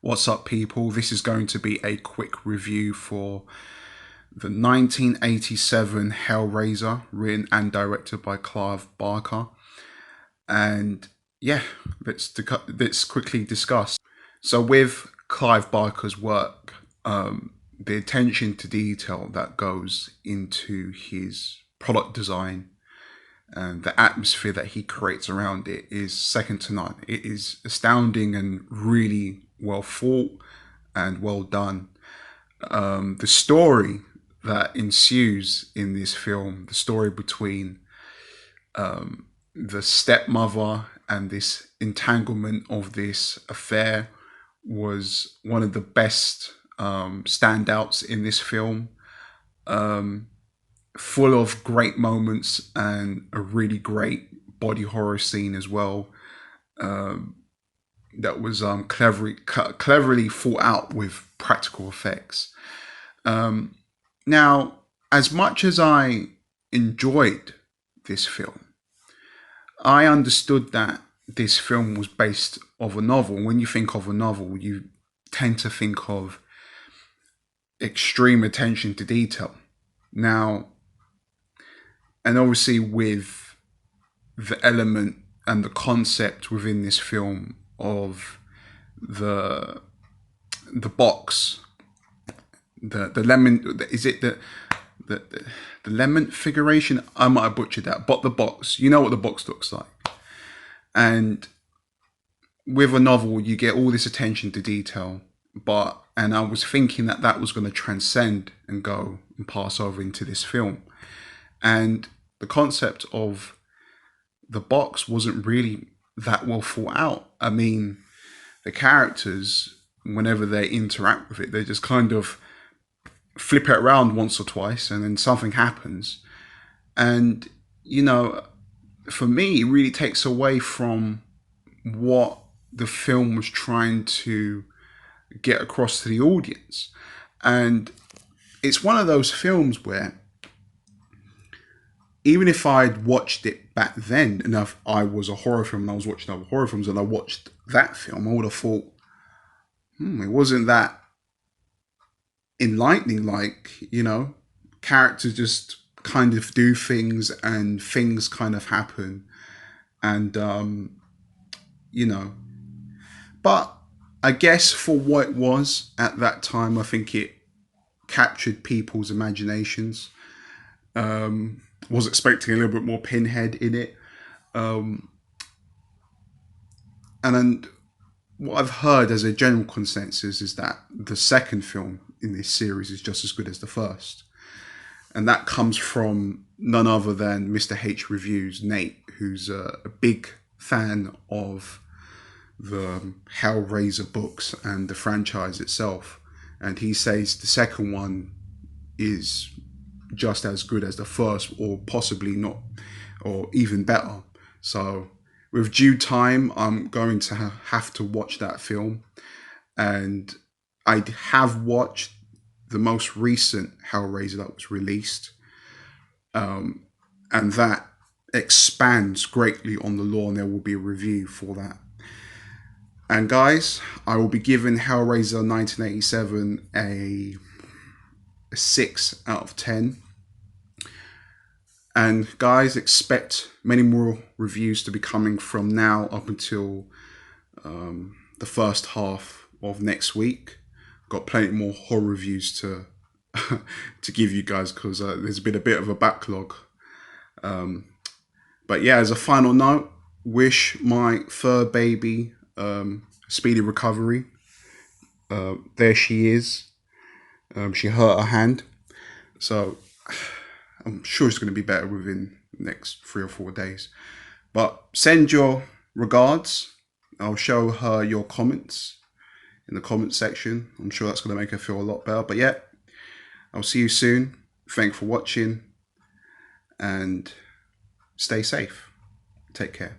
What's up, people? This is going to be a quick review for the 1987 Hellraiser, written and directed by Clive Barker. And yeah, let's quickly discuss. So, with Clive Barker's work, the attention to detail that goes into his product design and the atmosphere that he creates around it is second to none. It is astounding and really well thought and well done. The story that ensues in this film, the story between the stepmother and this entanglement of this affair, was one of the best standouts in this film. Full of great moments and a really great body horror scene as well. That was cleverly thought out with practical effects. Now, as much as I enjoyed this film, I understood that this film was based off a novel. When you think of a novel, you tend to think of extreme attention to detail. Now, and obviously with the element and the concept within this film of the box, the lemon, is it the the lemon figuration? I might have butchered that, but the box, you know what the box looks like. And with a novel, you get all this attention to detail, and I was thinking that that was going to transcend and go and pass over into this film. And the concept of the box wasn't really that well thought out. I mean, the characters, whenever they interact with it, they just kind of flip it around once or twice and then something happens. And, you know, for me, it really takes away from what the film was trying to get across to the audience. And it's one of those films where, even if I'd watched it back then, and if I was a horror film and I was watching other horror films and I watched that film, I would have thought, it wasn't that enlightening. Like, you know, characters just kind of do things and things kind of happen. And, you know, but I guess for what it was at that time, I think it captured people's imaginations. Was expecting a little bit more Pinhead in it. And then what I've heard as a general consensus is that the second film in this series is just as good as the first. And that comes from none other than Mr. H Reviews, Nate, who's a big fan of the Hellraiser books and the franchise itself. And he says the second one is just as good as the first, or possibly not, or even better. So with due time, I'm going to have to watch that film. And I have watched the most recent Hellraiser that was released, and that expands greatly on the lore, and there will be a review for that. And guys, I will be giving Hellraiser 1987 a 6 out of 10. And guys, expect many more reviews to be coming from now up until the first half of next week. Got plenty more horror reviews to to give you guys, because there's been a bit of a backlog. But yeah, as a final note, wish my fur baby speedy recovery. There she is. She hurt her hand, so I'm sure it's going to be better within the next 3 or 4 days. But send your regards. I'll show her your comments in the comment section. I'm sure that's going to make her feel a lot better. But yeah, I'll see you soon. Thanks for watching, and stay safe. Take care.